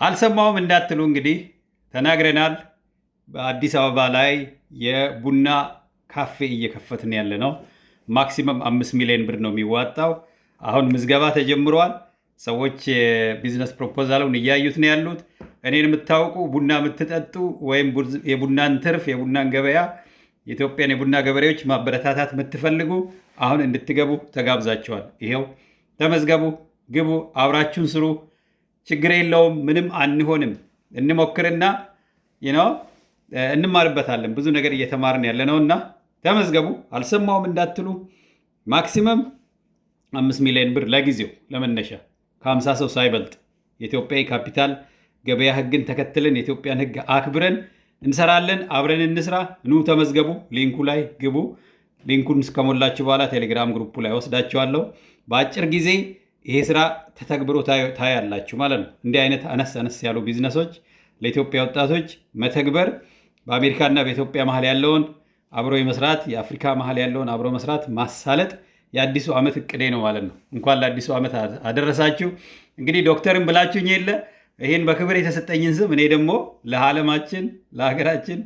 አልሰማውም እንዳትሉ እንግዲህ ተናግረናል። በአዲስ አበባ ላይ የቡና ካፌ እየከፈትን ያለ ነው። ማክሲመም 5 ሚሊዮን ብር ነው የሚዋጣው። አሁን ምዝገባ ተጀምሯል። ሰዎች የቢዝነስ ፕሮፖዛሉን እያዩት ነው ያሉት። እኔን የምታውቁ ቡና የምትጠጡ ወይም የቡናን ትርፍ የቡናን ገበያ የኢትዮጵያን የቡና ገበሬዎች ማበረታታት የምትፈልጉ አሁን እንድትገቡ ተጋብዛቸዋል። ይሄው ተመዝገቡ፣ ግቡ፣ አብራችሁን ስሩ። ችግር የለውም። ምንም አንሆንም። እንሞክርና እንማርበታለን። ብዙ ነገር እየተማርን ያለ ነውና ተመዝገቡ። አልሰማውም እንዳትሉ። ማክሲመም 5 ሚሊዮን ብር ለጊዜው ለመነሻ ከ50 ሰው ሳይበልጥ የኢትዮጵያ ካፒታል ገበያ ሕግን ተከትለን የኢትዮጵያን ሕግ አክብረን እንሰራለን። አብረን እንስራ። ኑ ተመዝገቡ። ሊንኩ ላይ ግቡ። ሊንኩን እስከሞላችሁ በኋላ ቴሌግራም ግሩፑ ላይ ወስዳችኋለሁ። በአጭር ጊዜ ይሄ ስራ ተተግብሮ ታያላችሁ ማለት ነው። እንዲህ አይነት አነስ አነስ ያሉ ቢዝነሶች ለኢትዮጵያ ወጣቶች መተግበር በአሜሪካና በኢትዮጵያ መሀል ያለውን አብሮ የመስራት የአፍሪካ መሀል ያለውን አብሮ መስራት ማሳለጥ የአዲሱ ዓመት እቅዴ ነው ማለት ነው። እንኳን ለአዲሱ ዓመት አደረሳችሁ። እንግዲህ ዶክተርን ብላችሁኝ የለ ይህን በክብር የተሰጠኝን ስም እኔ ደግሞ ለዓለማችን ለሀገራችን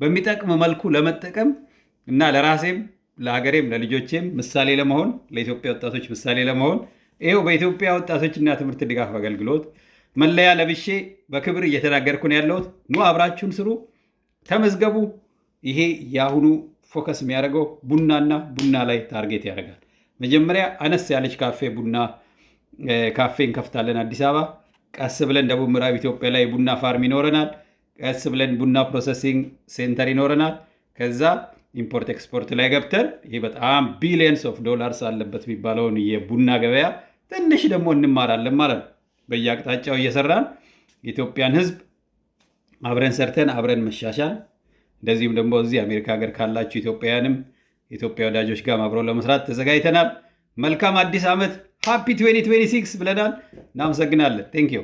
በሚጠቅም መልኩ ለመጠቀም እና ለራሴም ለሀገሬም ለልጆቼም ምሳሌ ለመሆን ለኢትዮጵያ ወጣቶች ምሳሌ ለመሆን ይኸው በኢትዮጵያ ወጣቶችና ትምህርት ድጋፍ አገልግሎት መለያ ለብሼ በክብር እየተናገርኩ ነው ያለሁት። ኑ አብራችሁን ስሩ፣ ተመዝገቡ። ይሄ የአሁኑ ፎከስ የሚያደርገው ቡናና ቡና ላይ ታርጌት ያደርጋል። መጀመሪያ አነስ ያለች ካፌ እንከፍታለን አዲስ አበባ። ቀስ ብለን ደቡብ ምዕራብ ኢትዮጵያ ላይ ቡና ፋርም ይኖረናል። ቀስ ብለን ቡና ፕሮሰሲንግ ሴንተር ይኖረናል። ከዛ ኢምፖርት ኤክስፖርት ላይ ገብተን ይህ በጣም ቢሊየንስ ኦፍ ዶላርስ አለበት የሚባለውን የቡና ገበያ ትንሽ ደግሞ እንማራለን ማለት ነው። በየአቅጣጫው እየሰራን የኢትዮጵያን ሕዝብ አብረን ሰርተን አብረን መሻሻል፣ እንደዚሁም ደግሞ እዚህ አሜሪካ ሀገር ካላችሁ ኢትዮጵያውያንም የኢትዮጵያ ወዳጆች ጋር አብረው ለመስራት ተዘጋጅተናል። መልካም አዲስ ዓመት፣ ሃፒ 2026 ብለናል። እናመሰግናለን። ቴንክ ዩ